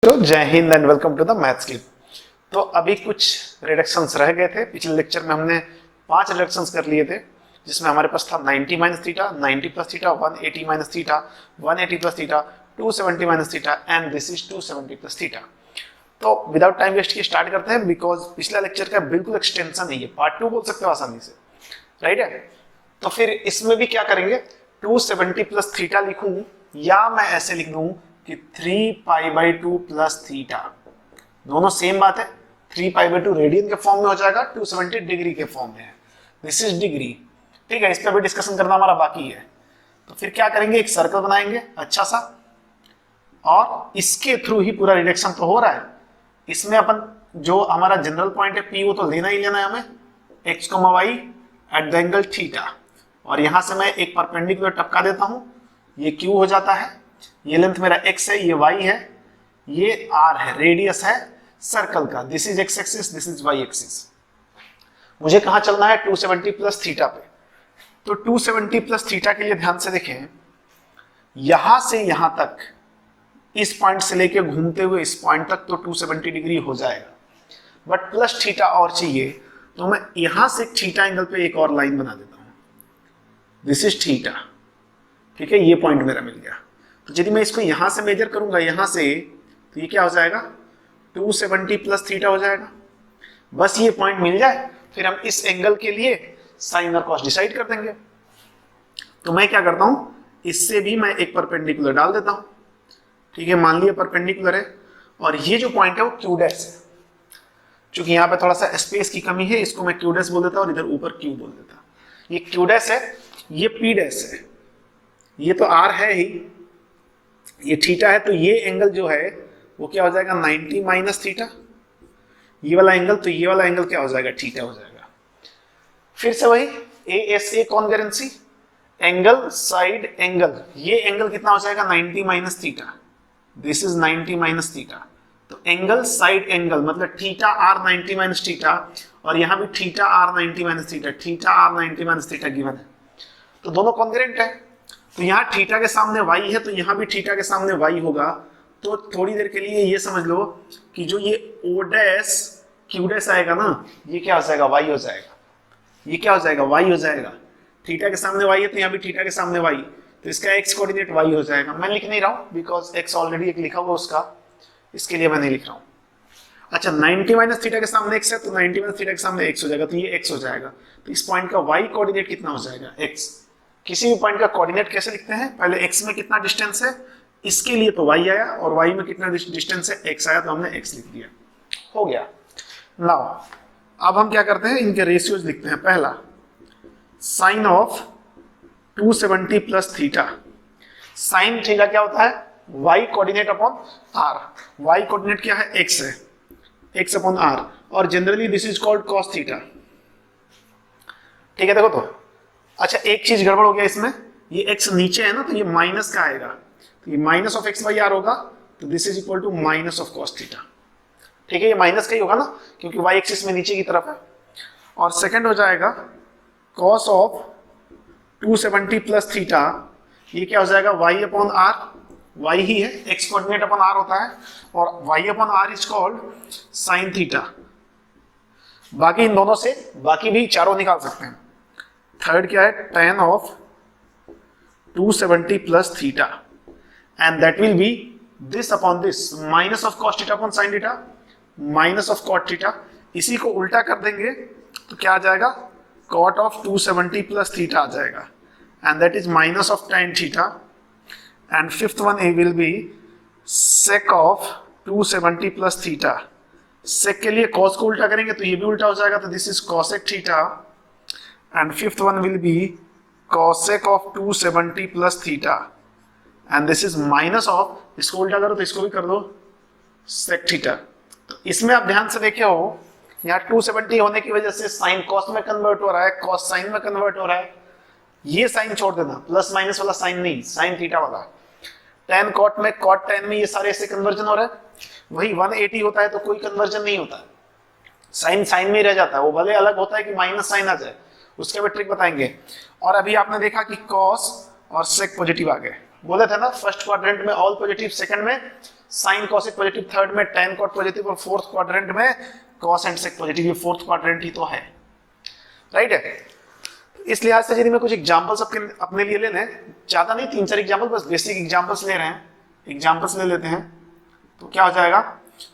तो जय Hind and welcome to the maths clip. तो अभी कुछ रिडक्शंस रह गए थे। पिछले लेक्चर में हमने 5 रिडक्शंस कर लिए थे, जिसमें हमारे पास था 90 minus theta, 90 plus theta, 180 minus theta, 180 plus theta, 270 minus theta and this is 270 plus theta. तो विदाउट टाइम वेस्ट किए स्टार्ट करते हैं, बिकॉज पिछला लेक्चर का बिल्कुल एक्सटेंशन है, ये पार्ट 2 बोल सकते हो आसानी से, राइट है। तो फिर इसमें भी क्या करेंगे, 270 प्लस थीटा लिखूं या मैं ऐसे लिख दूं कि 3π/2 प्लस थीटा, दोनों सेम बात है। 3π/2 रेडियन के फॉर्म में हो जाएगा, 270 डिग्री के फॉर्म में है, दिस इज डिग्री, ठीक है। इस पर भी डिस्कशन करना हमारा बाकी है। तो फिर क्या करेंगे, एक सर्कल बनाएंगे अच्छा सा, और इसके थ्रू ही पूरा रिडक्शन तो हो रहा है। इसमें अपन जो हमारा जनरल पॉइंट है P, वो तो लेना ही लेना है हमें, x, y at the angle theta, और यहां से मैं एक परपेंडिकुलर टपका देता हूं, ये Q हो जाता है, ये लेंथ मेरा x है, ये y है, ये r है, रेडियस है सर्कल का, this is x axis, this is y axis. मुझे कहां चलना है, 270 प्लस थीटा पे। तो 270 प्लस थीटा के लिए ध्यान से देखें, यहां से यहां तक, इस पॉइंट से लेके घूमते हुए इस पॉइंट तक तो 270 डिग्री हो जाएगा, बट प्लस थीटा और चाहिए, तो मैं यहां से थीटा एंगल पे एक और लाइन बना देता हूं, दिस इज थीटा, ठीक है। ये पॉइंट मेरा मिल गया। तो यदि मैं इसको यहां से मेजर करूंगा, यहां से, तो ये क्या हो जाएगा, 270 प्लस थीटा हो जाएगा। बस ये पॉइंट मिल जाए, फिर हम इस एंगल के लिए साइन और कॉस डिसाइड कर देंगे। तो मैं क्या करता हूं, इससे भी मैं एक परपेंडिकुलर डाल देता हूं, ठीक है। मान लिया परपेंडिकुलर है, और ये जो पॉइंट है वो क्यू डैश है। चूंकि यहाँ पे थोड़ा सा स्पेस की कमी है, इसको मैं क्यू डैश बोल देता और इधर ऊपर क्यू बोल देता। ये क्यू डैश है, ये पी डैश है, ये तो आर है ही, ये थीटा है, तो ये एंगल जो है वो क्या हो जाएगा, 90 माइनस थीटा, ये वाला एंगल, तो ये वाला एंगल क्या हो जाएगा, थीटा हो जाएगा। फिर से वही ASA concurrency, angle side angle, ये एंगल कितना हो जाएगा, 90 minus theta, this is 90 minus theta. तो एंगल साइड एंगल मतलब थीटा आर 90 माइनस थीटा, और यहां भी थीटा आर 90 माइनस थीटा, थीटा आर 90 माइनस थीटा गिवन है, तो दोनों कॉन्करेंट है। तो यहाँ थीटा के सामने y है, तो यहाँ भी थीटा के सामने y होगा। तो थोड़ी देर के लिए ये समझ लो कि जो ये O डैश Q डैश आएगा ना, ये क्या हो जाएगा, y हो जाएगा, ये क्या हो जाएगा, y हो जाएगा। थीटा के सामने y है, तो यहाँ भी थीटा के सामने y, तो इसका x कोऑर्डिनेट y हो जाएगा। मैं लिख नहीं रहा हूँ, बिकॉज x ऑलरेडी एक लिखा हुआ उसका, इसके लिए मैं नहीं लिख रहा हूँ। अच्छा, 90 माइनस थीटा के सामने x है, तो 90 माइनस थीटा के सामने x हो जाएगा, तो ये x हो जाएगा। तो इस पॉइंट का y कोऑर्डिनेट कितना हो जाएगा, x। किसी भी पॉइंट का कोऑर्डिनेट कैसे लिखते हैं, पहले x में कितना डिस्टेंस है, इसके लिए तो y आया, और y में कितना डिस्टेंस है, x आया, तो हमने x लिख दिया, हो गया। नाउ अब हम क्या करते हैं, इनके रेशियोज लिखते हैं। पहला, sine of 270 plus theta, sine theta क्या होता है, y coordinate upon r, y coordinate क्या है, x है, x अपॉन r, और generally this is called cos theta, ठीक है। देखो तो अच्छा, एक चीज गड़बड़ हो गया इसमें, ये x नीचे है ना, तो ये माइनस का आएगा, तो ये minus of x by r होगा, तो this is equal to minus of cos theta, ठीक है। ये माइनस का ही होगा ना, क्योंकि y एक्सिस में नीचे की तरफ है। और सेकंड हो जाएगा cos ऑफ 270 प्लस थीटा, ये क्या हो जाएगा, y अपॉन आर, y ही है, x कोऑर्डिनेट अपॉन r होता है, और y upon r is called sine theta. बाकी इन दोनों से बाकी भी चारों निकाल सकते हैं। थर्ड क्या है, tan of 270 plus theta, and that will be this upon this, minus of cos theta upon sin theta, minus of cot theta. इसी को उल्टा कर देंगे तो क्या आ जाएगा, cot ऑफ 270 प्लस थीटा आ जाएगा, and that is minus of tan theta. And fifth one will be sec of 270 plus theta, sec के लिए cos को उल्टा करेंगे तो ये भी उल्टा हो जाएगा, तो this is cosec theta. And fifth one will be cosec of 270 plus theta, and this is minus of, इसको उल्टा करो तो इसको भी कर दो, sec theta। तो इसमें आप ध्यान से देखे हो, यहाँ 270 होने की वजह से sin cos में कन्वर्ट हो रहा है, cos sin में कन्वर्ट हो रहा है। ये साइन छोड़ देना, प्लस माइनस वाला साइन नहीं, साइन थीटा वाला। tan cot में, cot tan में, ये सारे ऐसे कन्वर्जन हो रहा है। वही 180 होता है तो कोई कन्वर्जन नहीं होता, साइन साइन में ही रह जाता है, वो भले अलग होता है कि माइनस साइन आ जाए, उसके भी ट्रिक बताएंगे। और अभी आपने देखा कि cos और sec पॉजिटिव आ गए, बोले थे ना फर्स्ट क्वाड्रेंट में ऑल पॉजिटिव, सेकंड में साइन कोसेक पॉजिटिव, थर्ड में tan कॉट पॉजिटिव और फोर्थ क्वाड्रेंट में कॉस एंड सेक पॉजिटिव। ये फोर्थ क्वाड्रेंट ही तो है, राइट है। इस लिहाज से यदि मैं कुछ एग्जांपल्स अपने लिए ले लें, ज्यादा नहीं 3-4 एग्जांपल, बस बेसिक एग्जांपल्स ले रहे हैं, एग्जांपल्स ले लेते हैं, तो क्या हो जाएगा।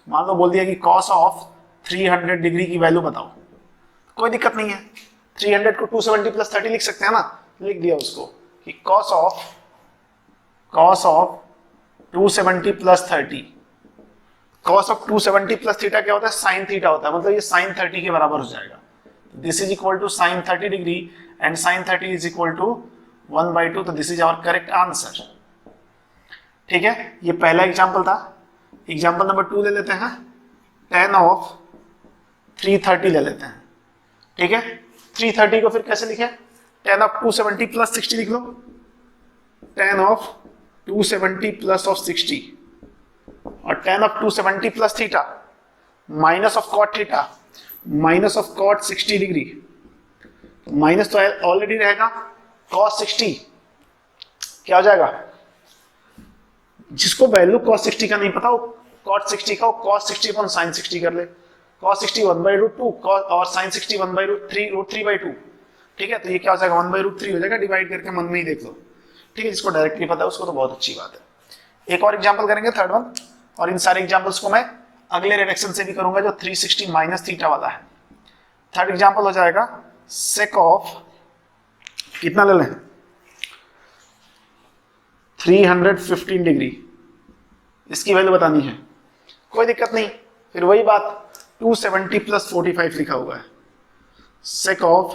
मान लो बोल दिया कि cos ऑफ 300 डिग्री की वैल्यू बताओ, कोई दिक्कत नहीं है, 300 को 270 प्लस 30 लिख सकते हैं ना, लिख दिया उसको कि cos of 270 plus 30, cos of 270 plus theta क्या होता है, साइन थीटा होता है, मतलब ये साइन 30 के बराबर हो जाएगा। This is equal to sine 30 degree and sine 30 is equal to 1/2, तो this is our correct answer. ठीक है, ये पहला एग्जांपल था। एग्जांपल नंबर 2 ले लेते हैं, tan ऑफ 330 ले लेते हैं। ठीक है, 330 को फिर कैसे लिखे, tan ऑफ 270 प्लस 60 लिख लो, tan ऑफ 270 प्लस ऑफ 60, और tan of 270 plus theta minus of cot theta minus of cot 60 degree, minus तो ऑलरेडी रहेगा, cos 60 क्या हो जाएगा, जिसको वैल्यू cos 60 का नहीं पता वो cot 60 का cos 60 अपॉन sin 60 कर ले, cos 60 1/√2 और sin 60 1/√3/2। ठीक है, तो ये क्या हो जाएगा 1/√3 हो जाएगा, डिवाइड करके मन में ही देख लो। ठीक है, जिसको डायरेक्टली पता है उसको तो बहुत अच्छी बात है। एक और एग्जांपल करेंगे, थर्ड वन, और इन सारे एग्जांपल्स को मैं अगले रिडक्शन से भी करूंगा जो 360 माइनस थीटा वाला है। थर्ड एग्जांपल हो जाएगा sec ऑफ कितना ले लें, 315 डिग्री, इसकी वैल्यू बतानी है, कोई दिक्कत नहीं, फिर वही बात 270 प्लस 45 लिखा हुआ है, sec of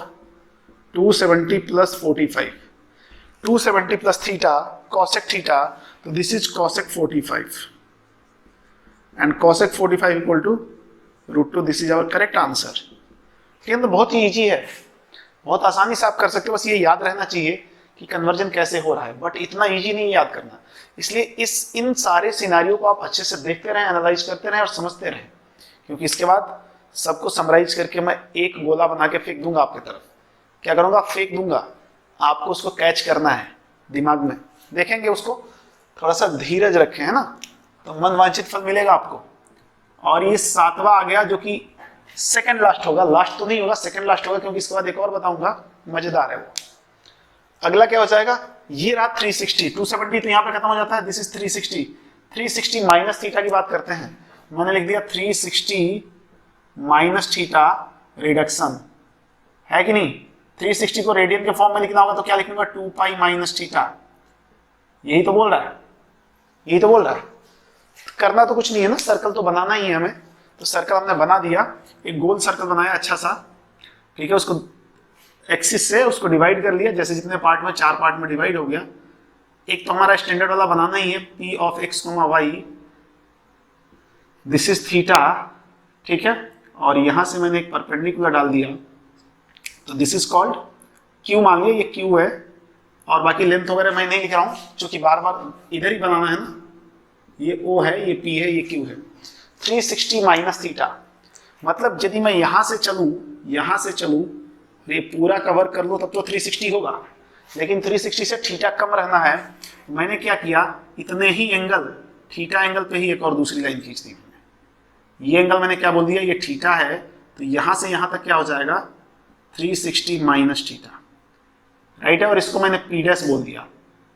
270 plus 45, 270 plus theta cosec theta, तो this is cosec 45 and cosec 45 equal to √2, this is our correct answer. ठीक है, तो बहुत ही इजी है, बहुत आसानी से आप कर सकते हो, बस ये याद रहना चाहिए कि कन्वर्जन कैसे हो रहा है, बट इतना इजी नहीं याद करना। इसलिए इन सारे सिनारियों को आप अच्छे से देखते रहें, एनालाइज करते रहें और समझते रहें, क्योंकि इसके बाद सबको समराइज करके मैं एक गोला बना के फेंक दूंगा आपकी तरफ। क्या करूंगा, फेंक दूंगा, आपको उसको कैच करना है, दिमाग में देखेंगे उसको, थोड़ा सा धीरज रखें, है ना, तो मन वांछित फल मिलेगा आपको। और ये 7वां आ गया जो कि सेकंड लास्ट होगा, लास्ट तो नहीं होगा, सेकंड लास्ट होगा, क्योंकि इसके बाद एक और बताऊंगा, मजेदार है वो। अगला क्या हो जाएगा, ये रहा 360, 270 तो यहाँ पे खत्म हो जाता है, दिस इज 360, 360 माइनस थीटा की बात करते हैं, मैंने लिख दिया 360 माइनस थीटा रिडक्शन, है कि नहीं। 360 को रेडियन के फॉर्म में लिखना होगा तो क्या लिखूंगा, 2 पाई माइनस थीटा, यही तो बोल रहा है, यही तो बोल रहा है। करना तो कुछ नहीं है ना, सर्कल तो बनाना ही है हमें, तो सर्कल हमने बना दिया, एक गोल सर्कल बनाया अच्छा सा, ठीक है, उसको एक्सिस से उसको डिवाइड कर लिया, जैसे जितने पार्ट में 4 पार्ट में डिवाइड हो गया। एक तो हमारा स्टैंडर्ड वाला बनाना ही है, P of x, y, this is theta, ठीक है, और यहां से मैंने एक परपेंडिकुलर डाल दिया, तो दिस इज कॉल्ड Q, मान लिया ये Q है, और बाकी लेंथ वगैरह मैं नहीं लिख रहा हूं, क्योंकि बार बार इधर ही बनाना है ना, ये O है, ये P है, ये Q है। 360 माइनस थीटा, मतलब यदि मैं यहां से चलूं, ये पूरा कवर कर लूं तब तो 360 होगा, लेकिन 360 से थीटा कम रहना है, मैंने क्या किया, इतने ही एंगल, थीटा एंगल पे ही एक और दूसरी लाइन खींच दी मैंने। ये एंगल मैंने क्या बोल दिया, ये थीटा है, तो यहां से यहां तक क्या हो जाएगा 360 माइनस थीटा, राइट है, और इसको मैंने P डैश बोल दिया,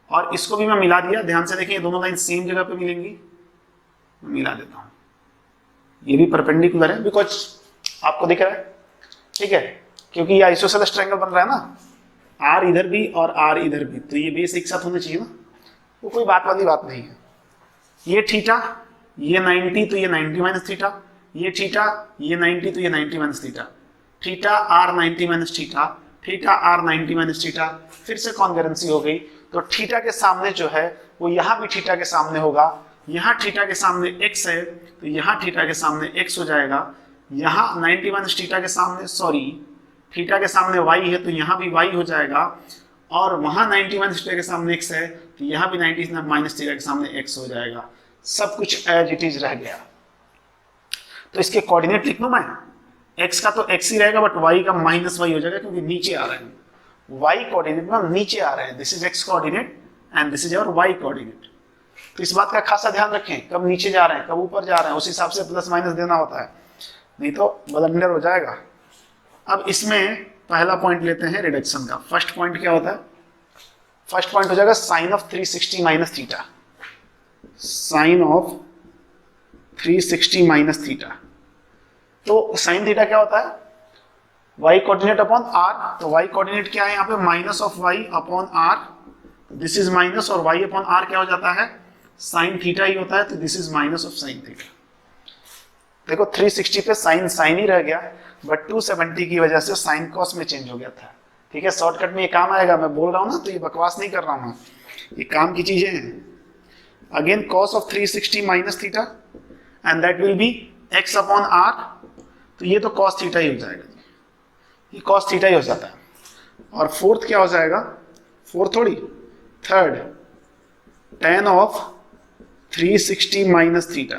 और इसको भी मैं मिला दिया, ध्यान से देखिए दोनों लाइन सेम जगह पे मिलेंगी, मैं मिला देता हूं, ये भी परपेंडिकुलर है, बिकॉज आपको दिख रहा है, ठीक है, क्योंकि ये आइसोसेलेस ट्रायंगल बन रहा है ना, R इधर भी और R इधर भी, तो ये बेस एक साथ होने चाहिए ना, वो कोई बात वाली बात नहीं है। ये थीटा, ये 90, तो ये 90 माइनस थीटा, ये थीटा, ये 90, तो ये 90 minus theta, theta R 90 minus theta, theta R 90 minus theta, फिर से कॉन्करेंसी हो गई, तो थीटा के सामने जो है वो यहाँ भी थीटा के सामने होगा, यहाँ थीटा के सामने x है, तो यहाँ थीटा के सामने x हो जाएगा, यहाँ 90 माइनस थीटा के सामने, सॉरी थीटा के सामने y है, तो यहाँ भी y हो जाएगा, और वहाँ 90 माइनस थीटा के सामने x है, तो यहाँ भी 90 माइनस थीटा के सामने x हो जाएगा, सब कुछ एज इट इज रह गया। तो इसके कोऑर्डिनेट लिख लूं मैं, x का तो x ही रहेगा, बट y का माइनस y हो जाएगा, क्योंकि नीचे आ रहा है, y कोऑर्डिनेट में नीचे आ रहे हैं, this is x coordinate, and this is your y coordinate. तो इस बात का खासा ध्यान रखें, कब नीचे जा रहे हैं कब ऊपर जा रहे हैं, उस हिसाब से प्लस माइनस देना होता है, नहीं तो ब्लंडर हो जाएगा। अब इसमें पहला पॉइंट लेते हैं रिडक्शन का। फर्स्ट पॉइंट क्या होता है? फर्स्ट पॉइंट हो जाएगा sine of 360 minus theta. Sine of 360 minus theta. तो साइन थीटा क्या होता है? y coordinate upon r। तो y कोऑर्डिनेट क्या है यहाँ पे? Minus of y upon r। This is minus, और y अपॉन r क्या हो जाता है? साइन थीटा ही होता है, तो this is minus of sine theta. देखो 360 पे साइन साइन ही रह गया, बट 270 की वजह से साइन कॉस में चेंज हो गया था। ठीक है, शॉर्टकट में ये काम आएगा, मैं बोल रहा हूँ ना, तो ये बकवास नहीं कर रहा हूँ, ये काम की चीजें हैं। Again cos of 360 minus theta and that will be x upon r। तो ये तो कॉस थीटा ही हो जाएगा, ये कॉस थीटा ही हो जाता है। और फोर्थ क्या हो जाएगा? फोर्थ थोड़ी, third tan of 360 minus theta.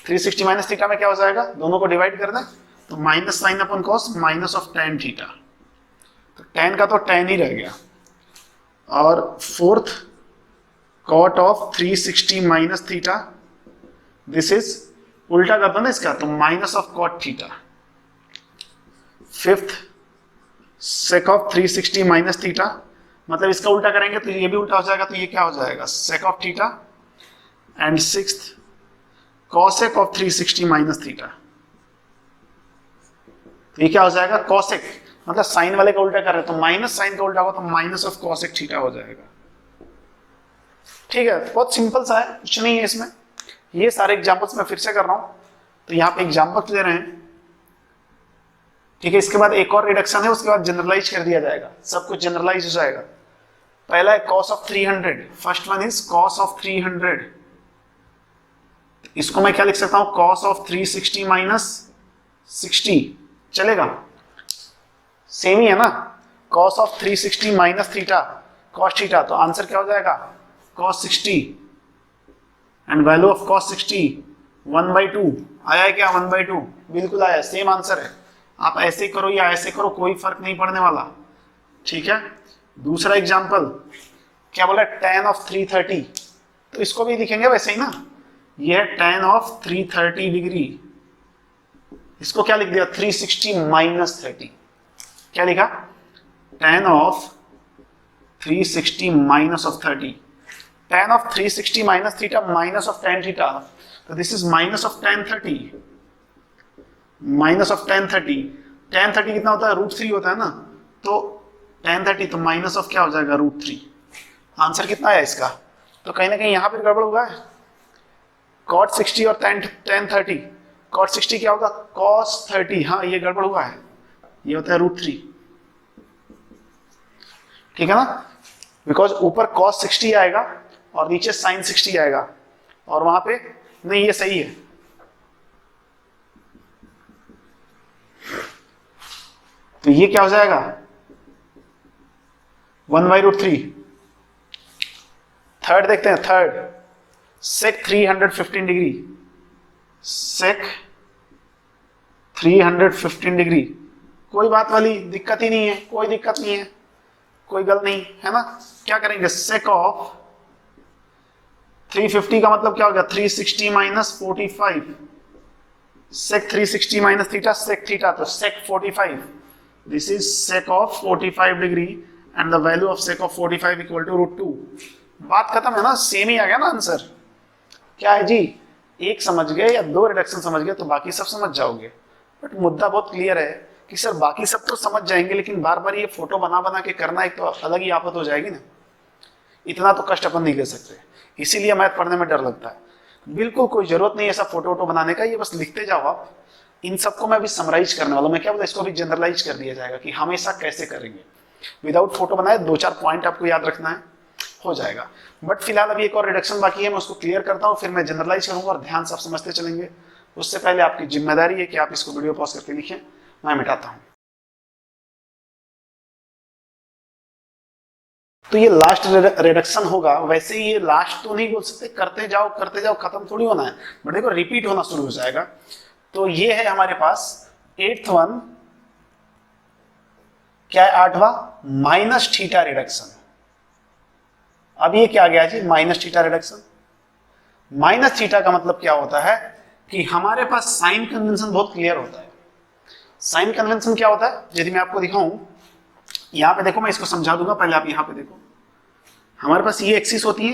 360 minus theta में क्या हो जाएगा? दोनों को डिवाइड कर दें तो minus sine upon cos, minus of tan theta. तो tan का तो tan ही रह गया। और fourth cot of 360 minus theta, this is उल्टा कर दो ना इसका, तो minus of cot theta. Fifth sec of 360 minus theta, मतलब इसका उल्टा करेंगे तो ये भी उल्टा हो जाएगा, तो ये क्या हो जाएगा? sec of theta. And sixth cosec of 360 minus theta, तो ये क्या हो जाएगा? cosec, मतलब साइन वाले का उल्टा कर रहे हैं तो माइनस साइन का उल्टा होगा तो माइनस ऑफ cosec थीटा हो जाएगा। ठीक है, बहुत सिंपल सा है, कुछ नहीं है इसमें। ये सारे एग्जांपल्स मैं फिर से कर रहा हूं, तो यहाँ पे एग्जांपल्स दे रहे हैं। ठीक है, इसके बाद एक और रिडक्शन है, उसके बाद जनरलाइज कर दिया जाएगा, सब कुछ जनरलाइज हो जाएगा। पहला है cos of 300। First one is cos of 300। इसको मैं क्या लिख सकता हूं? cos ऑफ 360 माइनस 60 चलेगा, सेम ही है ना। cos of 360 minus theta cos theta, तो आंसर क्या हो जाएगा? cos 60 and value of cos 60 1/2 आया है क्या? 1/2 बिल्कुल आया, सेम आंसर है। आप ऐसे करो या ऐसे करो, कोई फर्क नहीं पड़ने वाला। ठीक है, दूसरा एग्जांपल क्या बोला? tan of 330। तो इसको भी लिखेंगे वैसे ही ना, ये है tan ऑफ 330 डिग्री। इसको क्या लिख दिया? 360 माइनस 30। क्या लिखा? tan of 360 minus of 30। tan of 360 minus theta minus of tan theta, तो this is minus of tan 30। Minus of tan 30, tan 30 कितना होता है? √3 होता है ना, तो tan 30 तो माइनस ऑफ क्या हो जाएगा? √3। आंसर कितना है इसका? तो कहीं ना कहीं यहां पर गड़बड़ हुआ है। cot 60 और tan 30, cot 60 क्या होगा? cos 30। हाँ, ये गड़बड़ हुआ है, ये होता है √3। ठीक है ना, बिकॉज ऊपर cos 60 आएगा और नीचे sin 60 आएगा, और वहां पे नहीं, ये सही है। तो ये क्या हो जाएगा? 1/√3। थर्ड देखते हैं, third sec 315 degree. sec 315 degree, कोई बात वाली दिक्कत ही नहीं है, कोई दिक्कत नहीं है, कोई गल नहीं है ना। क्या करेंगे? sec ऑफ 350 का मतलब क्या होगा? 360 minus 45। sec 360 minus theta sec theta, तो sec 45। This is sec of 45 degree and the value of sec of 45 equal to √2। बात खत्म है ना, सेम ही आ गया ना आंसर। क्या है जी? एक समझ गए या दो रिडक्शन समझ गए तो बाकी सब समझ जाओगे। बट मुद्दा बहुत क्लियर है कि सर बाकी सब तो समझ जाएंगे, लेकिन बार बार ये फोटो बना बना के करना एक तो अलग ही आफत हो जाएगी ना। इतना तो कष्ट अपन नहीं ले सकते, इसीलिए मैथ पढ़ने में डर लगता है। बिल्कुल कोई जरूरत नहीं ऐसा फोटो वोटो बनाने का, ये बस लिखते जाओ आप। इन सबको मैं अभी समराइज करने वाला हूं। मैं क्या बोला, इसको भी जनरलाइज कर दिया जाएगा कि हमेशा कैसे करेंगे। विदाउट फोटो बनाए 2-4 पॉइंट आपको याद रखना है, हो जाएगा। बट फिलहाल अभी एक और रिडक्शन बाकी है, मैं उसको क्लियर करता हूँ, फिर मैं जनरलाइज करूंगा और ध्यान से आप समझते चलेंगे। उससे पहले आपकी जिम्मेदारी है कि आप इसको वीडियो पॉज करके लिखें, मैं मिटाता हूँ। तो ये लास्ट रिडक्शन होगा, वैसे ही ये लास्ट तो नहीं बोल सकते, करते जाओ खत्म थोड़ी होना है, बट देखो रिपीट होना शुरू हो जाएगा। तो ये है हमारे पास 8th वन, क्या है 8वां? Minus theta reduction. अब ये क्या आ गया जी, minus theta reduction. Minus theta का मतलब क्या होता है कि हमारे पास साइन कन्वेंशन बहुत क्लियर होता है। साइन कन्वेंशन क्या होता है, यदि मैं आपको दिखाऊं, यहां पे देखो, मैं इसको समझा दूंगा, पहले आप यहां पे देखो। हमारे पास ये एक्सिस होती है,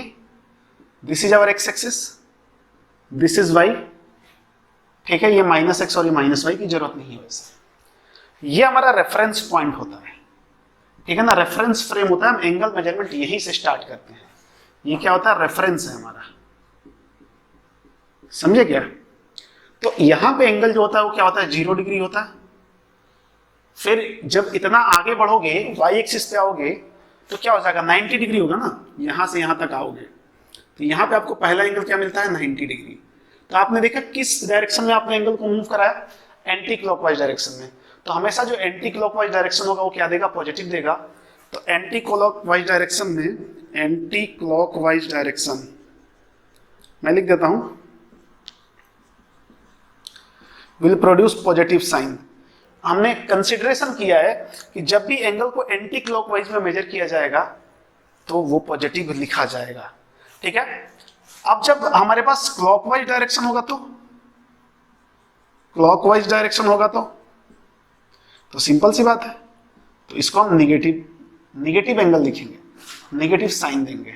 this is our x axis, this is y, ठीक है, ये माइनस एक्स और ये माइनस वाई की जरूरत नहीं है वैसे। ये हमारा रेफरेंस पॉइंट होता है, ठीक है ना, रेफरेंस फ्रेम होता है। हम एंगल मेजरमेंट यहीं से स्टार्ट करते हैं। ये क्या होता है, रेफरेंस है हमारा, समझे क्या। तो यहां पे एंगल जो होता है वो क्या होता है, 0 डिग्री होता है। फिर जब इतना आगे बढ़ोगे, वाई एक्सिस पे आओगे, तो क्या हो जाएगा, 90 डिग्री होगा ना, यहां से यहां तक आओगे, तो यहां पे आपको पहला एंगल क्या मिलता है, 90 डिग्री। तो आपने देखा किस डायरेक्शन में आपने एंगल को मूव कराया, एंटी क्लॉकवाइज डायरेक्शन में। तो हमेशा जो एंटी क्लॉकवाइज डायरेक्शन होगा वो क्या देगा, पॉजिटिव देगा। तो एंटी क्लॉकवाइज डायरेक्शन में, एंटी क्लॉकवाइज डायरेक्शन मैं लिख देता हूं, विल प्रोड्यूस पॉजिटिव साइन। हमने कंसिडरेशन किया है कि जब भी एंगल को एंटी क्लॉकवाइज में मेजर किया जाएगा तो वो पॉजिटिव लिखा जाएगा, ठीक है। अब जब हमारे पास क्लॉकवाइज डायरेक्शन होगा तो, क्लॉकवाइज डायरेक्शन होगा तो सिंपल सी बात है, तो इसको हम निगेटिव एंगल लिखेंगे, निगेटिव साइन देंगे।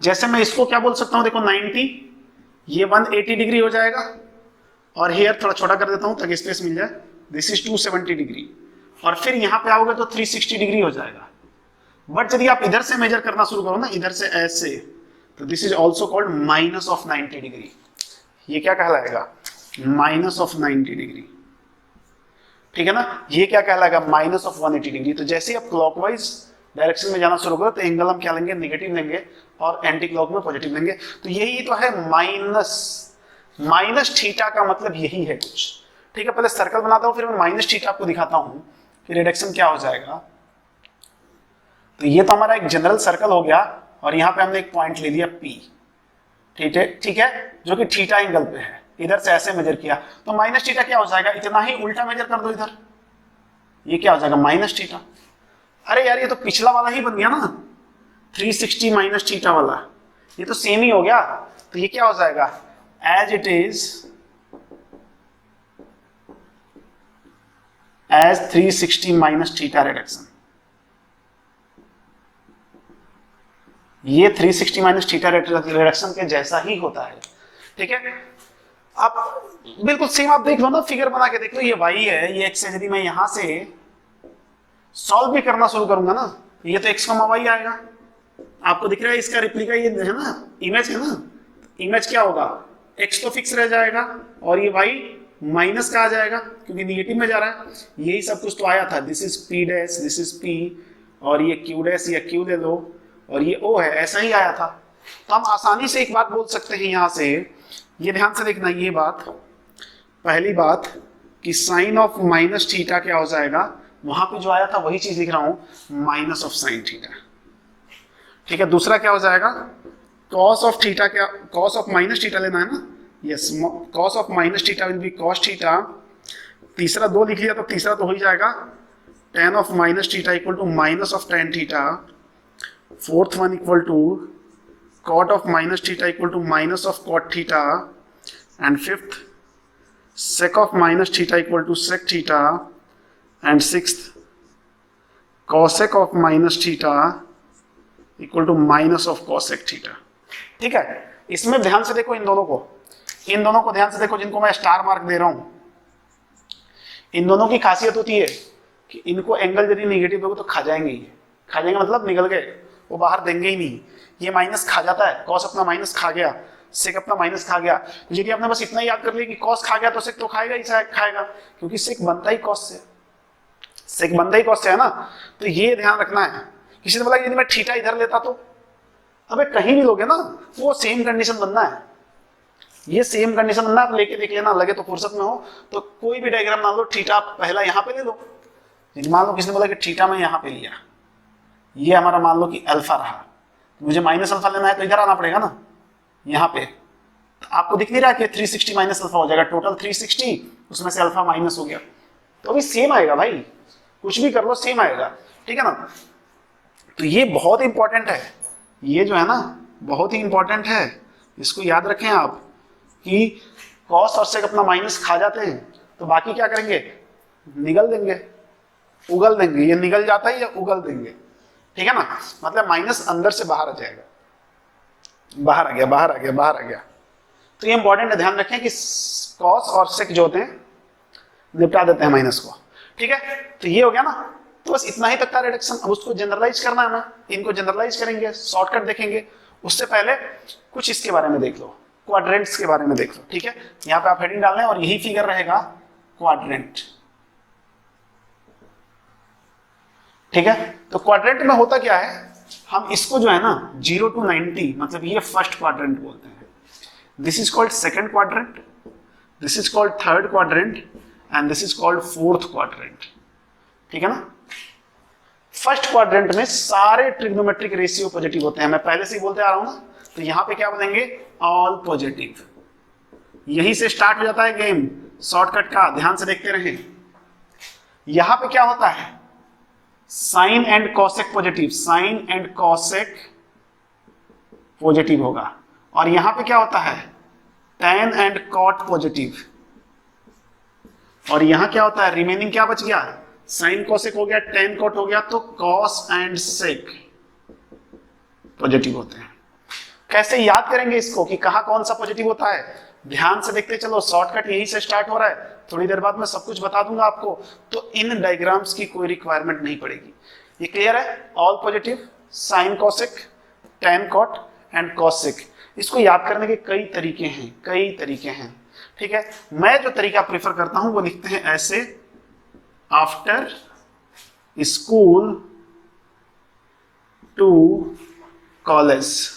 जैसे मैं इसको क्या बोल सकता हूं, देखो 90, ये 180 डिग्री हो जाएगा, और हेयर थोड़ा छोटा कर देता हूं ताकि स्पेस मिल जाए, दिस इज 270 डिग्री, और फिर यहां पे आओगे तो 360 डिग्री हो जाएगा। बट यदि आप इधर से मेजर करना शुरू करो ना, इधर से ऐसे, तो this is also called minus of 90 degree. ये क्या कहलाएगा, माइनस ऑफ 90 डिग्री, ठीक है ना। ये क्या कहलाएगा, माइनस ऑफ 180 डिग्री। तो जैसे आप क्लॉकवाइज डायरेक्शन में जाना शुरू करो तो एंगल हम क्या लेंगे, नेगेटिव लेंगे, और एंटी क्लॉक में पॉजिटिव लेंगे। तो यही तो है माइनस थीटा का मतलब यही है कुछ, ठीक है। पहले सर्कल बनाता हूं, फिर मैं माइनस थीटा आपको दिखाता हूं कि रिडक्शन क्या हो जाएगा। तो ये तो हमारा एक जनरल सर्कल हो गया, और यहां पे हमने एक पॉइंट ले लिया P, ठीक है, जो कि थीटा एंगल पे है। इधर से ऐसे मेजर किया तो माइनस थीटा क्या हो जाएगा, इतना ही उल्टा मेजर कर दो इधर, ये क्या हो जाएगा, माइनस थीटा। अरे यार ये तो पिछला वाला ही बन गया ना, 360 माइनस थीटा वाला, ये तो सेम ही हो गया। तो ये क्या हो जाएगा, as it is as 360 minus theta reduction. ये 360 माइनस थीटा रिडक्शन के जैसा ही होता है, ठीक है। आप बिल्कुल सेम आप देख लो ना, फिगर बना के देख लो, ये y है, ये x है। यदि मैं यहां से सॉल्व भी करना शुरू करूंगा ना, ये तो x, y आएगा। आपको दिख रहा है इसका रिप्लिका, ये है ना, इमेज है ना। इमेज क्या होगा, x तो फिक्स रह जाएगा, और ये y माइनस का आ जाएगा क्योंकि निगेटिव में जा रहा है। यही सब कुछ तो आया था, this is p dash, this is p, और ये q डैश या q ले लो, और ये o है, ऐसा ही आया था। तो हम आसानी से एक बात बोल सकते हैं यहां से, ये ध्यान से देखना, ये बात, पहली बात कि साइन ऑफ माइनस थीटा क्या हो जाएगा, वहां पे जो आया था वही चीज लिख रहा हूं, माइनस ऑफ साइन थीटा, ठीक है। दूसरा क्या हो जाएगा, कॉस ऑफ थीटा, क्या कॉस ऑफ माइनस थीटा लेना है ना, yes, cos of minus theta will be cos theta. तीसरा 2 लिख लिया तो तीसरा तो हो ही जाएगा, tan of minus theta equal to minus of tan theta. Fourth one equal to cot of minus theta equal to minus of cot theta, and fifth sec of minus theta equal to sec theta, and sixth cosec of minus theta equal to minus of cosec theta, ठीक है। इसमें ध्यान से देखो, इन दोनों को ध्यान से देखो, जिनको मैं स्टार मार्क दे रहा हूं। इन दोनों की खासियत होती है कि इनको एंगल यदि निगेटिव दोगे तो खा जाएंगे, खा जाएंगे मतलब निकल गए, वो बाहर देंगे ही नहीं। ये माइनस खा जाता है, कॉस अपना माइनस खा गया, सेक अपना माइनस खा गया। यदि आपने बस इतना याद कर लिया कि कॉस खा गया तो सेक तो खाएगा ही खाएगा, क्योंकि सेक बनता ही कॉस से, सेक बनता ही कॉस से है ना। तो ये ध्यान रखना है। किसी ने बोला यदि मैं थीटा इधर लेता तो, अबे कहीं भी लोगे ना वो सेम कंडीशन बनना है, ये सेम कंडीशन बनना है। आप लेके देख लेना, लगे तो फुर्सत में हो तो कोई भी डायग्राम मान लो, थीटा पहला यहाँ पे ले लो। मान लो किसी ने बोला कि थीटा मैं यहाँ पे लिया, ये हमारा मान लो कि अल्फा रहा, मुझे माइनस अल्फा लेना है तो इधर आना पड़ेगा ना, यहाँ पे। तो आपको दिख नहीं रहा कि 360 माइनस अल्फा हो जाएगा, टोटल 360, उसमें से अल्फा माइनस हो गया, तो अभी सेम आएगा भाई, कुछ भी कर लो सेम आएगा, ठीक है ना। तो ये बहुत इंपॉर्टेंट है, ये जो है ना बहुत ही इंपॉर्टेंट है, इसको याद रखें आप कि कॉस और सेक अपना माइनस खा जाते हैं तो बाकी क्या करेंगे, निगल देंगे, उगल देंगे। ये निगल जाता है या उगल देंगे, ठीक है ना, मतलब माइनस अंदर से बाहर आ जाएगा, बाहर आ गया, बाहर आ गया, बाहर आ गया। तो ये इंपॉर्टेंट है, ध्यान रखें कि कॉस और सेक जो होते हैं निपटा देते हैं माइनस को, ठीक है। तो ये हो गया ना, तो बस इतना ही तक था रिडक्शन। अब उसको जनरलाइज करना है ना, इनको जनरलाइज करेंगे, शॉर्टकट देखेंगे। उससे पहले कुछ इसके बारे में देख लो, क्वाड्रेंट्स के बारे में देख लो, ठीक है। यहाँ पे आप हेडिंग डाल रहे हैं और यही फिगर रहेगा क्वाड्रेंट, ठीक है। तो क्वाड्रेंट में होता क्या है, हम इसको जो है ना 0 to 90 मतलब ये फर्स्ट क्वाड्रेंट बोलते हैं। This is called second quadrant, this is called third quadrant and this is called fourth quadrant, ठीक है ना। फर्स्ट क्वाड्रेंट में सारे ट्रिग्नोमेट्रिक रेशियो पॉजिटिव होते हैं, मैं पहले से ही बोलते आ रहा हूं ना। तो यहां पे क्या बनेंगे, ऑल पॉजिटिव। यहीं से स्टार्ट हो जाता है गेम शॉर्टकट का, ध्यान से देखते रहें। यहां पे क्या होता है, sine and cosec positive, sine and cosec positive होगा। और यहां पे क्या होता है, टैन एंड कॉट पॉजिटिव। और यहां क्या होता है, रिमेनिंग क्या बच गया, साइन कॉसेक हो गया, टैन कॉट हो गया, तो कॉस एंड सेक पॉजिटिव होते हैं। कैसे याद करेंगे इसको कि कहां कौन सा पॉजिटिव होता है, ध्यान से देखते चलो, शॉर्टकट यही से स्टार्ट हो रहा है। थोड़ी देर बाद मैं सब कुछ बता दूंगा आपको, तो इन डायग्राम्स की कोई रिक्वायरमेंट नहीं पड़ेगी। ये क्लियर है, all positive, sine cosec, tan cot and cosec. इसको याद करने के कई तरीके हैं, कई तरीके हैं, ठीक है। मैं जो तरीका प्रेफर करता हूं वो लिखते हैं ऐसे, after school to college,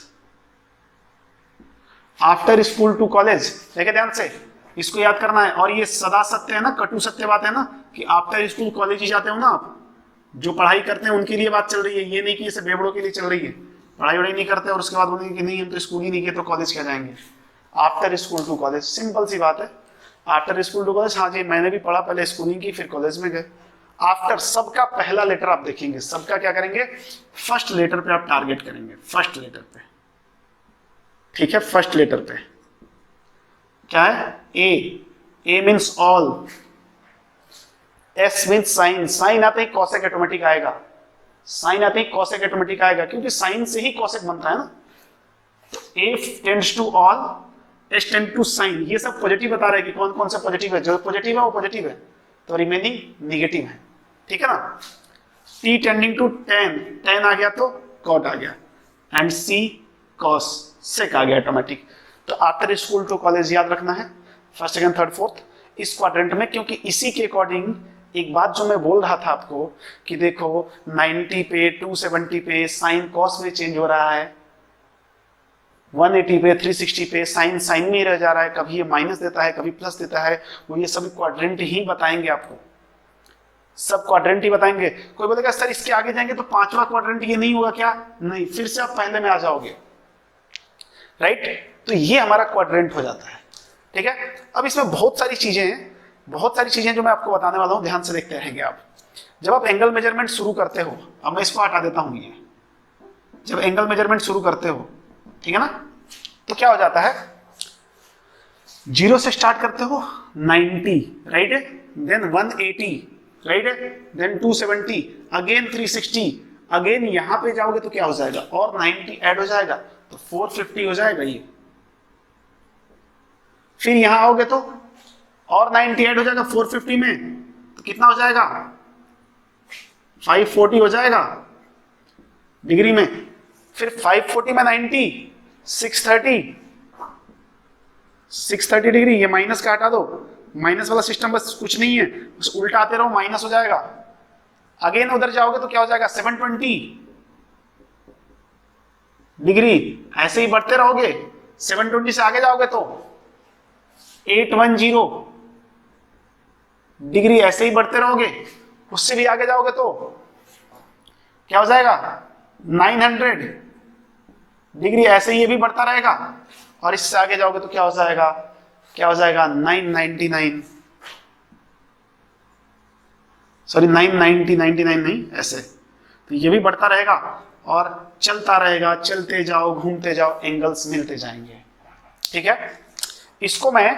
after school to college, देखे ध्यान से, इसको याद करना है। और ये सदा सत्य है ना, कटु सत्य बात है ना, कि आफ्टर स्कूल कॉलेज ही जाते हो ना आप, जो पढ़ाई करते हैं उनके लिए बात चल रही है, ये नहीं कि इसे बेवड़ों के लिए चल रही है। पढ़ाई वढ़ाई नहीं करते और उसके बाद बोलेंगे कि नहीं हम तो स्कूल ही नहीं किए तो कॉलेज क्या जाएंगे। After school to college, simple सी बात है, आफ्टर स्कूल टू कॉलेज। हाँ जी, मैंने भी पढ़ा, पहले स्कूलिंग की फिर कॉलेज में गए। आफ्टर, सबका पहला लेटर आप देखेंगे, सबका क्या करेंगे, फर्स्ट लेटर पे आप टारगेट करेंगे, फर्स्ट लेटर पे, ठीक है। फर्स्ट लेटर पे क्या है, A means all, S means sine, sine आते ही कॉसेक ऑटोमेटिक आएगा, साइन आते ही कॉसेक ऑटोमेटिक आएगा, क्योंकि साइन से ही कॉसेक बनता है ना। तो A tends to all, S tend to sine, ये सब पॉजिटिव बता रहे हैं कि कौन कौन सा पॉजिटिव है, जो पॉजिटिव है वो पॉजिटिव है, तो रिमेनिंग निगेटिव है, ठीक है ना। T tending to tan, tan आ गया तो कॉट आ गया, एंड सी कॉस, सेक आ गया ऑटोमेटिक। तो आफ्टर स्कूल टू कॉलेज याद रखना है, फर्स्ट सेकंड थर्ड फोर्थ इस क्वाड्रेंट में, क्योंकि इसी के अकॉर्डिंग एक बात जो मैं बोल रहा था आपको कि देखो 90 पे 270 पे साइन कॉस में चेंज हो रहा है, 180 पे 360 पे साइन साइन में ही रह जा रहा है, कभी ये माइनस देता है कभी प्लस देता है, वो ये सब क्वाड्रेंट ही बताएंगे आपको, सब क्वाड्रेंट ही बताएंगे। कोई बोलेगा सर इसके आगे जाएंगे तो पांचवा क्वाड्रेंट ये नहीं होगा क्या, नहीं, फिर से आप पहले में आ जाओगे, राइट। तो ये हमारा क्वाड्रेंट हो जाता है, ठीक है। अब इसमें बहुत सारी चीजें हैं, बहुत सारी चीजें जो मैं आपको बताने वाला हूं, ध्यान से देखते रहेंगे आप। जब आप एंगल मेजरमेंट शुरू करते हो, अब मैं इसको हटा देता हूं, ये जब एंगल मेजरमेंट शुरू करते हो, ठीक है ना, तो क्या हो जाता है, 0 से स्टार्ट करते हो 90, right, then 180, right, then 270, again 360, again यहां पे जाओगे तो क्या हो जाएगा, और 90 ऐड हो जाएगा तो 450 हो जाएगा ये। फिर यहां आओगे तो और 90 ऐड हो जाएगा 450 में, तो कितना हो जाएगा, 540 हो जाएगा डिग्री में। फिर 540 में 90, 630 डिग्री, ये माइनस का हटा दो, माइनस वाला सिस्टम बस कुछ नहीं है, बस उल्टा आते रहो, माइनस हो जाएगा। अगेन उधर जाओगे तो क्या हो जाएगा, 720 डिग्री, ऐसे ही बढ़ते रहोगे, 720 से आगे जाओगे तो 810 डिग्री, ऐसे ही बढ़ते रहोगे, उससे भी आगे जाओगे तो क्या हो जाएगा, 900 डिग्री, ऐसे ही ये भी बढ़ता रहेगा, और इससे आगे जाओगे तो क्या हो जाएगा, 999, सॉरी 990, 99 नहीं, ऐसे, तो ये भी बढ़ता रहेगा, और चलता रहेगा, चलते जाओ घूमते जाओ, एंगल्स मिलते जाएंगे। ठीक है, इसको मैं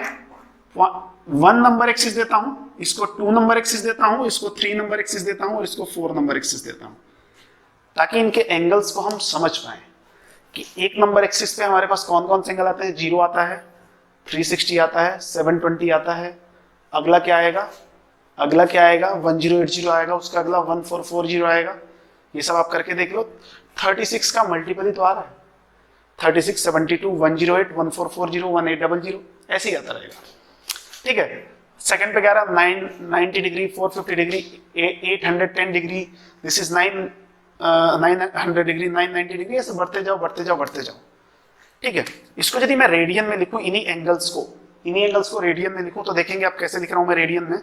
1 नंबर एक्सिस देता हूं, इसको 2 नंबर एक्सिस देता हूं, इसको 3 नंबर एक्सिस देता हूं और इसको 4 नंबर एक्सिस देता हूं, ताकि इनके एंगल्स को हम समझ पाए कि 1 नंबर एक्सिस पे हमारे पास कौन कौन से एंगल आते हैं। 0 आता है, 360 आता है, 720 आता है, अगला क्या आएगा, 1080 आएगा, उसका अगला 1440 आएगा। ये सब आप करके देख लो। 36 का मल्टीपल ही तो आ रहा है, 36, 72, 108, 1440, 1800 ऐसे ही आता रहेगा। ठीक है, सेकंड पे कह रहा है 90 degree, 450 degree, 810 degree, this is 900 degree, 990 degree, ऐसे बढ़ते जाओ बढ़ते जाओ बढ़ते जाओ। ठीक है, इसको यदि मैं रेडियन में लिखूं, इन्हीं एंगल्स को रेडियन में लिखूं, तो देखेंगे आप कैसे लिख रहा हूं मैं रेडियन में।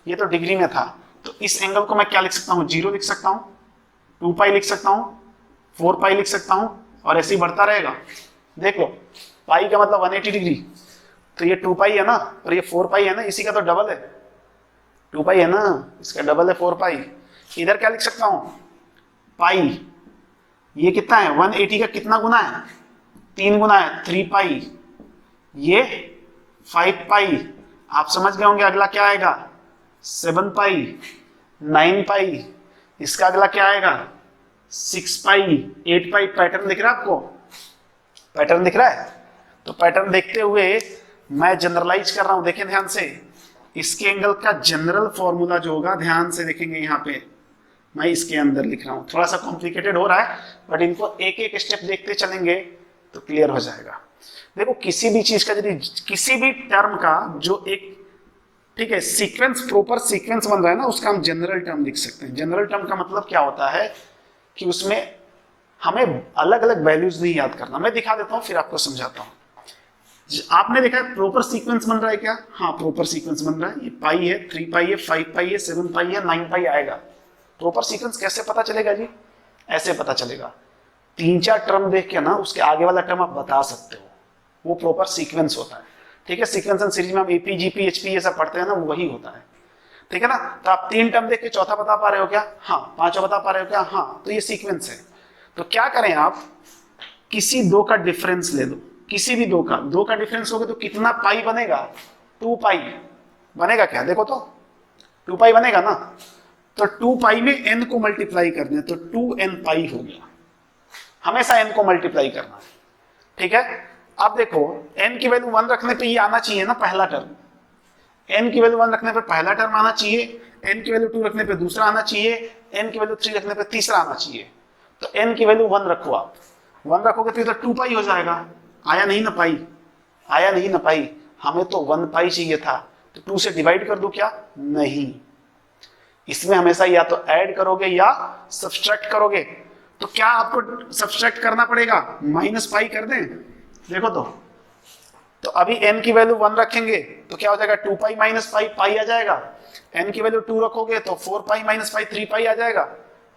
ये तो डिग्री में था, तो इस एंगल को मैं क्या लिख सकता हूं, 0 लिख सकता हूं, 2 पाई लिख सकता हूं, 4 पाई लिख सकता हूं, और ऐसे ही बढ़ता रहेगा। देख लो, पाई का मतलब 180 डिग्री, तो ये 2 पाई है ना, और ये 4 पाई है ना, इसी का तो डबल है। 2 पाई है ना, इसका डबल है 4 पाई। इधर क्या लिख सकता हूं, पाई, ये कितना है 180 का कितना गुना है, 3 गुना है, 3 पाई, ये 5 पाई। आप समझ गए होंगे अगला क्या आएगा, 7 पाई, 9 पाई, इसका अगला क्या आएगा 6 पाई, 8 पाई। पैटर्न दिख रहा है आपको, पैटर्न दिख रहा है। तो पैटर्न देखते हुए मैं जनरलाइज कर रहा हूं, देखें ध्यान से, इसके एंगल का जनरल फॉर्मूला जो होगा, ध्यान से देखेंगे यहाँ पे, मैं इसके अंदर लिख रहा हूं, थोड़ा सा कॉम्प्लिकेटेड हो रहा है, बट इनको एक एक स्टेप देखते चलेंगे तो क्लियर हो जाएगा। देखो, किसी भी चीज का यदि किसी भी टर्म का जो एक, ठीक है, सीक्वेंस, प्रॉपर सीक्वेंस बन रहा है ना, उसका हम जनरल टर्म लिख सकते हैं। जनरल टर्म का मतलब क्या होता है कि उसमें हमें अलग अलग वैल्यूज नहीं याद करना। मैं दिखा देता हूं, फिर आपको समझाता हूं। आपने देखा है प्रॉपर सीक्वेंस बन रहा है क्या, हाँ प्रॉपर सीक्वेंस बन रहा है। ये पाई है, 3 पाई है, 5 पाई है, 7 पाई है, 9 पाई आएगा। प्रॉपर सीक्वेंस कैसे पता चलेगा जी, ऐसे पता चलेगा, 3-4 टर्म देख के ना उसके आगे वाला टर्म आप बता सकते हो, वो प्रॉपर सीक्वेंस होता है। ठीक है, सीक्वेंस एंड सीरीज में हम एपी, जीपी, एचपी ये सब पढ़ते हैं ना, वही होता है। ठीक है ना, तो आप 3 टर्म देख के चौथा बता पा रहे हो क्या, हाँ, 5वां बता पा रहे हो क्या, हाँ, तो ये सीक्वेंस है। तो क्या करें आप, किसी 2 का डिफरेंस ले लो, किसी भी 2 का डिफरेंस होगा तो कितना पाई बनेगा, 2 पाई बनेगा क्या, देखो तो 2 पाई बनेगा ना। तो 2 पाई में n को मल्टीप्लाई करना है, तो 2n पाई हो गया। हमेशा n को मल्टीप्लाई करना है। ठीक है, अब देखो n की वैल्यू 1 रखने पे ये आना चाहिए ना पहला टर्म, n की वैल्यू 1 रखने पे पहला टर्म आना चाहिए, n की वैल्यू 2 रखने पे दूसरा आना चाहिए, n की वैल्यू 3 रखने पे तीसरा आना चाहिए। तो n की वैल्यू 1 रखो, आप 1 रखोगे तो इधर 2 पाई हो जाएगा। आया नहीं ना पाई, आया नहीं ना पाई, हमें तो 1 पाई चाहिए था, तो 2 से डिवाइड कर दो क्या, नहीं। इसमें हमेशा या तो ऐड करोगे या सब्सट्रैक्ट करोगे। तो क्या आपको सब्सट्रैक्ट करना पड़ेगा, माइनस पाई कर दें, देखो तो अभी n की वैल्यू 1 रखेंगे तो क्या हो जाएगा, 2 पाई माइनस पाई, पाई आ जाएगा। n की वैल्यू 2 रखोगे तो 4 पाई माइनस पाई, 3 पाई आ जाएगा।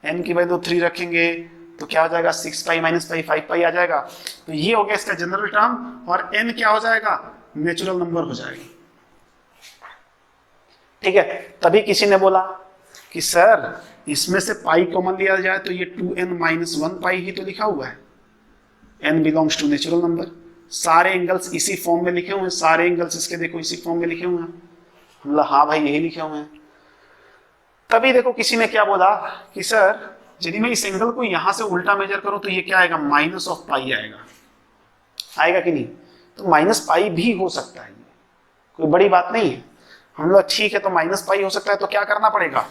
n की वैल्यू 3 रखेंगे तो क्या हो जाएगा, 6 पाई माइनस पाई, 5 पाई आ जाएगा। तो ये हो गया इसका जनरल टर्म, और n क्या हो जाएगा, नेचुरल नंबर हो जाएगा। ठीक है, तभी किसी ने बोला कि सर इसमें से पाई कॉमन लिया जाए तो ये 2n माइनस 1 पाई ही तो लिखा हुआ है, n belongs to natural number. सारे एंगल्स इसी फॉर्म में लिखे हुए हैं, सारे एंगल्स इसके देखो इसी फॉर्म में लिखे हुए हैं। हम बोला हाँ भाई यही लिखे हुए हैं। तभी देखो किसी ने क्या बोला कि सर यदि मैं इस एंगल को यहां से उल्टा मेजर करूं तो ये क्या आएगा, माइनस ऑफ पाई आएगा, आएगा कि नहीं। तो माइनस पाई भी हो सकता है, कोई बड़ी बात नहीं है। हम लोग ठीक है, तो माइनस पाई हो सकता है, तो क्या करना पड़ेगा,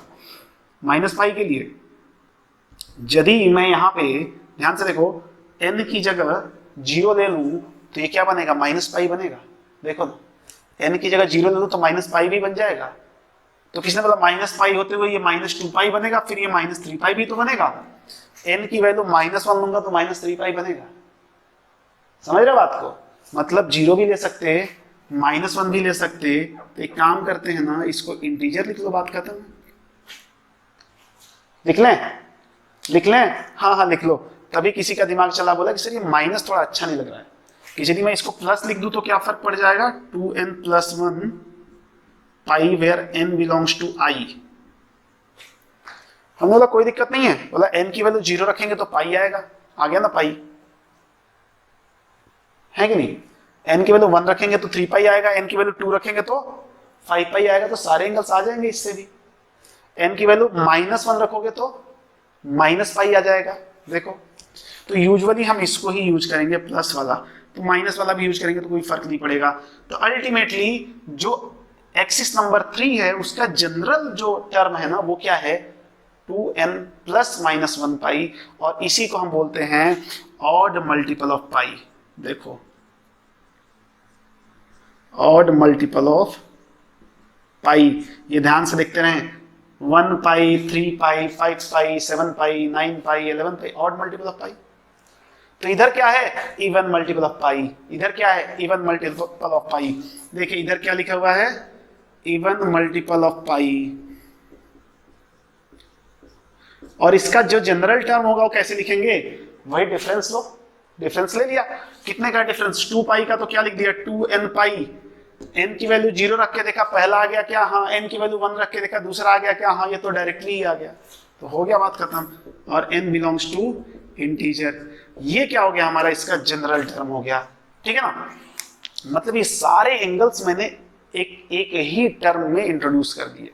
माइनस पाई के लिए यदि मैं यहाँ पे ध्यान से देखो n की जगह 0 ले लूं तो ये क्या बनेगा, माइनस पाई बनेगा। देखो n की जगह 0 ले लूं तो माइनस पाई भी बन जाएगा। तो किसने बोला माइनस पाई होते हुए ये माइनस 2 पाई बनेगा, फिर ये माइनस 3 पाई भी तो बनेगा। n की वैल्यू -1 लूंगा तो माइनस 3 पाई बनेगा। समझ रहे बात को, मतलब 0 भी ले सकते, -1 भी ले सकते। तो एक काम करते हैं ना, इसको इंटीजर लिख लो, बात खत्म। लिख लें, हाँ लिख लो। तभी किसी का दिमाग चला, बोला कि सर ये माइनस थोड़ा अच्छा नहीं लग रहा है, कि यदि मैं इसको प्लस लिख दूं तो क्या फर्क पड़ जाएगा, 2n + 1 pi where n belongs to i। हमने बोला कोई दिक्कत नहीं है, बोला n की वैल्यू 0 रखेंगे तो पाई आएगा, आ गया ना पाई, है कि नहीं? n की वैल्यू 1 रखेंगे तो 3 पाई आएगा, n की वैल्यू 2 रखेंगे तो 5 पाई आएगा, तो सारे एंगल्स आ जाएंगे इससे भी। n की वैल्यू -1 रखोगे तो माइनस पाई आ जाएगा, देखो। तो यूजुअली हम इसको ही यूज करेंगे प्लस वाला, तो माइनस वाला भी यूज करेंगे तो कोई फर्क नहीं पड़ेगा। तो अल्टीमेटली जो एक्सिस नंबर 3 है उसका जनरल जो टर्म है ना वो क्या है, 2n प्लस -1 पाई, और इसी को हम बोलते हैं ऑड मल्टीपल ऑफ पाई। देखो ऑड मल्टीपल ऑफ पाई, ये ध्यान से देखते रहें, 1 पाई, 3 पाई, 5 पाई, 7 पाई, 9 पाई, 11 पाई, ऑड मल्टीपल ऑफ पाई। तो इधर क्या है, इवन मल्टीपल ऑफ पाई, इधर क्या है, इवन मल्टीपल ऑफ पाई। देखिए इधर क्या लिखा हुआ है, इवन मल्टीपल ऑफ पाई, और इसका जो जनरल टर्म होगा वो कैसे लिखेंगे, वही डिफरेंस लो, डिफरेंस ले लिया। कितने का डिफरेंस, 2 पाई का, तो क्या लिख दिया 2n पाई। n की वैल्यू 0 रख के देखा, पहला आ गया क्या, हाँ। n की वैल्यू 1 रख के देखा, दूसरा आ गया क्या, हाँ। ये तो डायरेक्टली ही आ गया, तो हो गया बात खत्म। और n बिलोंग्स टू इंटीजर, ये क्या हो गया हमारा, इसका जनरल टर्म हो गया, ठीक है ना। मतलब ये सारे एंगल्स मैंने एक ही टर्म में इंट्रोड्यूस कर दिए।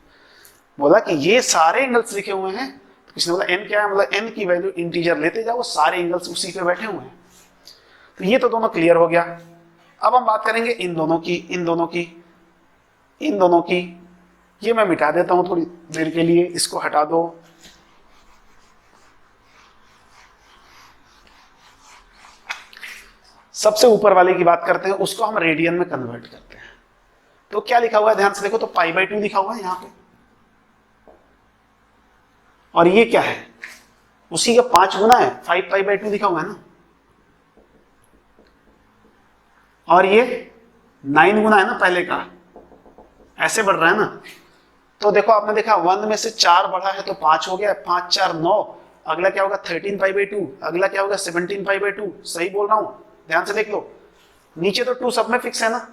बोला कि ये सारे एंगल्स लिखे हुए हैं, तो किसने बोला n क्या है, मतलब n की वैल्यू इंटीजर लेते जाओ, सारे एंगल्स उसी पे बैठे हुए हैं। तो ये तो दोनों क्लियर हो गया। अब हम बात करेंगे इन दोनों की, इन दोनों की, इन दोनों की। ये मैं मिटा देता हूं थोड़ी देर के लिए, इसको हटा दो। सबसे ऊपर वाले की बात करते हैं, उसको हम रेडियन में कन्वर्ट करते हैं। तो क्या लिखा हुआ है, ध्यान से देखो, तो π/2 लिखा हुआ है यहां पे, और ये क्या है, उसी का 5 गुना है, 5π/2 लिखा हुआ है ना, और ये 9 गुना है ना पहले का, ऐसे बढ़ रहा है ना। तो देखो आपने देखा 1 में से 4 बढ़ा है तो 5 हो गया, 5 4 9, अगला क्या होगा 13π/2, अगला क्या होगा 17π/2, सही बोल रहा हूं, ध्यान से देख लो। नीचे तो 2 सब में फिक्स है ना,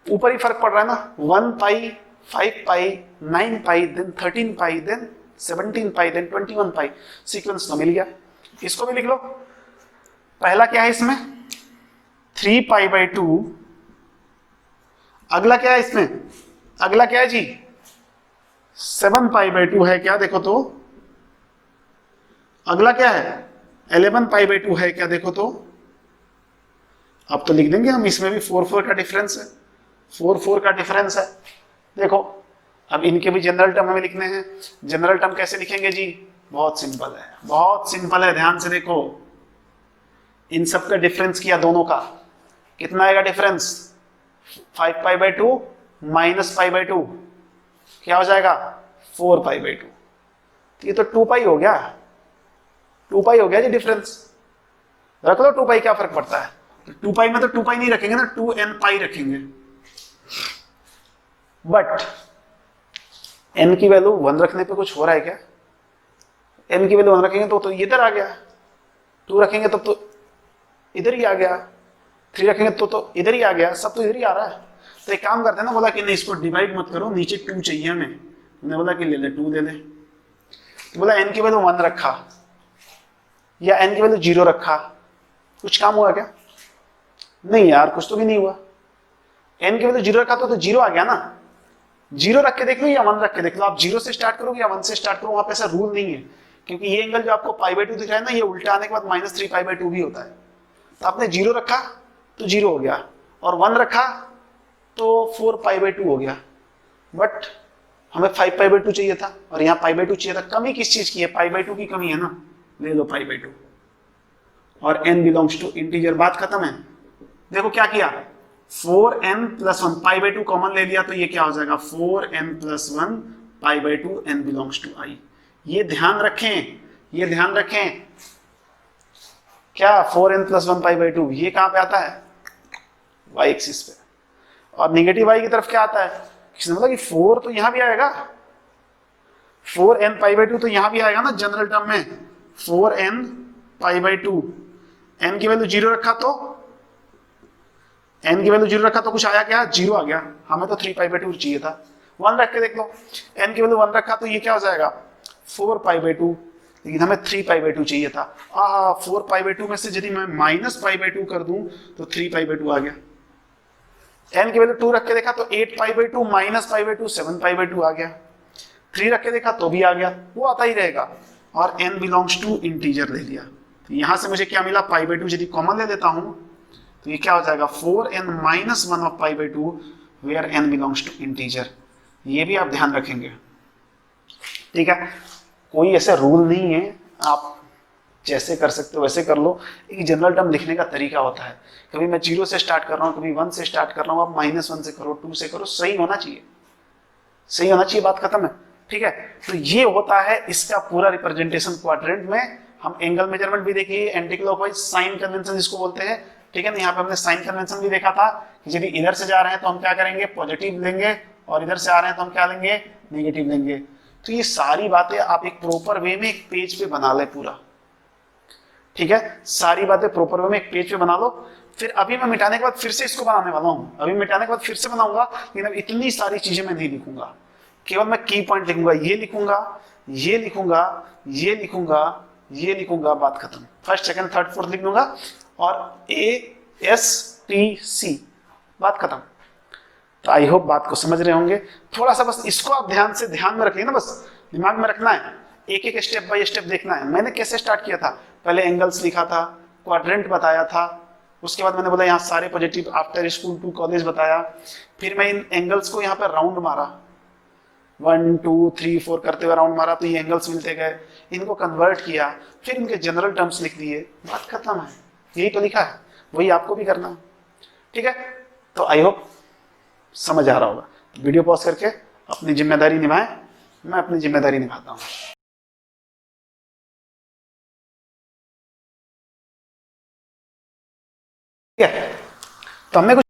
ऊपर ही फर्क पड़ रहा है ना, 1 पाई, 5 पाई, 9 पाई, देन 13 पाई, देन 17 पाई, देन 21 पाई, सीक्वेंस तो मिल गया। इसको भी लिख लो, पहला क्या है इसमें 3π/2, अगला क्या है इसमें, अगला क्या है जी 7π/2 है क्या, देखो तो, अगला क्या है 11π/2 है क्या, देखो तो। अब तो लिख देंगे हम, इसमें भी 4 का डिफरेंस है, 4 का डिफरेंस है। देखो अब इनके भी जनरल टर्म हमें लिखने हैं। जनरल टर्म कैसे लिखेंगे जी, बहुत सिंपल है, बहुत सिंपल है, ध्यान से देखो। इन सब का डिफरेंस किया दोनों का, कितना आएगा डिफरेंस, 5π/2 माइनस π/2 क्या हो जाएगा 4π/2। ये तो 2 पाई हो गया, 2 पाई हो गया जी डिफरेंस, रख लो 2 पाई, क्या फर्क पड़ता है। 2 पाई में तो 2 पाई नहीं रखेंगे ना, 2n पाई रखेंगे। बट n की वैल्यू 1 रखने पे कुछ हो रहा है क्या, n की वैल्यू 1 रखेंगे तो इधर आ गया, 2 रखेंगे तब तो इधर ही आ गया, 3 रखेंगे तो इधर ही आ गया, सब तो इधर ही आ रहा है। तो एक काम करते हैं ना, बोला कि नहीं इसको डिवाइड मत करो, नीचे 2 चाहिए हमें, मैंने बोला कि ले ले 2 ले ले। तो बोला n की वैल्यू 1 रखा या n की वैल्यू 0 रखा, कुछ काम हुआ क्या, नहीं यार कुछ तो भी नहीं हुआ। n की वैल्यू 0 रखा तो 0 आ गया ना, 0 रख के देख लो या 1 रख के देख लो, आप 0 से स्टार्ट करोगे या 1 से स्टार्ट करो, वहां पे ऐसा रूल नहीं है, क्योंकि ये एंगल जो आपको π/2 दिख रहा है ना, ये उल्टा आने के बाद -3π/2 भी होता है। तो आपने 0 रखा तो 0 हो गया, और 1 रखा तो 4π/2 हो गया। बट हमें 5π/2 चाहिए था और यहाँ π/2 चाहिए था। कमी किस चीज की है, π/2 की कमी है ना, ले लो π/2, और n बिलोंग्स टू इंटीजर, बात खत्म है। देखो क्या किया, 4n+1, π/2 कॉमन ले लिया तो ये क्या हो जाएगा 4n+1 π/2, n belongs to i। ये ध्यान रखें, ये ध्यान रखें, क्या 4n+1 π/2 ये कहां पे आता है, y एक्सिस पे, और निगेटिव y की तरफ क्या आता है, किसने बोला कि 4 तो यहां भी आएगा, 4n π/2 तो यहां भी आएगा ना जनरल टर्म में, 4n π/2, n की वैल्यू 0 रखा तो, n की वैल्यू 0 रखा तो कुछ आया क्या, 0 आ गया, हमें तो 3π/2 चाहिए था। 1 रख के देख लो, n की वैल्यू 1 रखा तो ये क्या हो जाएगा 4 पाई बाई 2, लेकिन हमें 3 पाई बाई 2 चाहिए था। 4 पाई बाई 2 में से यदि मैं माइनस पाई बाई 2 कर दूं तो 3 पाई बाई 2 आ गया। n की वैल्यू 2 रख के देखा तो 8 पाई by 2 minus pi by 2 7 pi by 2 आ गया। 3 रख के देखा तो भी आ गया, वो आता ही रहेगा। और n बिलोंग्स टू इंटीजर ले लिया, तो यहां से मुझे क्या मिला, पाई बाई 2 यदि कॉमन ले लेता हूं तो ये क्या हो जाएगा 4n minus 1 of pi by 2 where n belongs to integer. ये भी आप ध्यान रखेंगे, ठीक है। कोई ऐसा रूल नहीं है, आप जैसे कर सकते हो वैसे कर लो। एक जनरल टर्म लिखने का तरीका होता है, कभी मैं 0 से स्टार्ट कर रहा हूँ, कभी 1 से स्टार्ट कर रहा हूँ, आप -1 से करो, 2 से करो, सही होना चाहिए, सही होना चाहिए, बात खत्म है, ठीक है। तो ये होता है इसका पूरा रिप्रेजेंटेशन क्वाड्रेंट में। हम एंगल मेजरमेंट भी देखिए, एंटी क्लॉकवाइज साइन कन्वेंशन जिसको बोलते हैं, ठीक है ना। यहाँ पे हमने साइन कन्वेंशन भी देखा था कि यदि इधर से जा रहे हैं तो हम क्या करेंगे, पॉजिटिव लेंगे, और इधर से आ रहे हैं तो हम क्या लेंगे, नेगेटिव लेंगे। तो ये सारी बातें आप एक प्रॉपर वे में एक पेज पे बना ले पूरा, ठीक है। सारी बातें प्रॉपर वे में एक पेज पे बना लो। फिर अभी मैं मिटाने के बाद फिर से इसको बनाने वाला हूं, अभी मिटाने के बाद फिर से बनाऊंगा, लेकिन अब इतनी सारी चीजें मैं नहीं लिखूंगा, केवल मैं की पॉइंट लिखूंगा, ये लिखूंगा, ये लिखूंगा, ये लिखूंगा, ये लिखूंगा, बात खत्म। फर्स्ट सेकंड थर्ड फोर्थ लिख दूंगा और ASTC, बात खत्म। तो आई होप बात को समझ रहे होंगे। थोड़ा सा बस इसको आप ध्यान में रखिए ना, बस दिमाग में रखना है, एक एक स्टेप बाय स्टेप देखना है। मैंने कैसे स्टार्ट किया था, पहले एंगल्स लिखा था, क्वाड्रेंट बताया था, उसके बाद मैंने बोला यहाँ सारे positive, after school to college बताया, फिर मैं इन एंगल्स को यहाँ पर राउंड मारा, 1 2 3 4 करते हुए राउंड मारा, तो ये एंगल्स मिलते गए, इनको कन्वर्ट किया, फिर इनके जनरल टर्म्स लिख दिए, बात खत्म है। यही तो लिखा है, वही आपको भी करना है, ठीक है। तो आई होप समझ आ रहा होगा। वीडियो पॉज करके अपनी जिम्मेदारी निभाएं, मैं अपनी जिम्मेदारी निभाता हूँ। ठीक है, तो हमें कुछ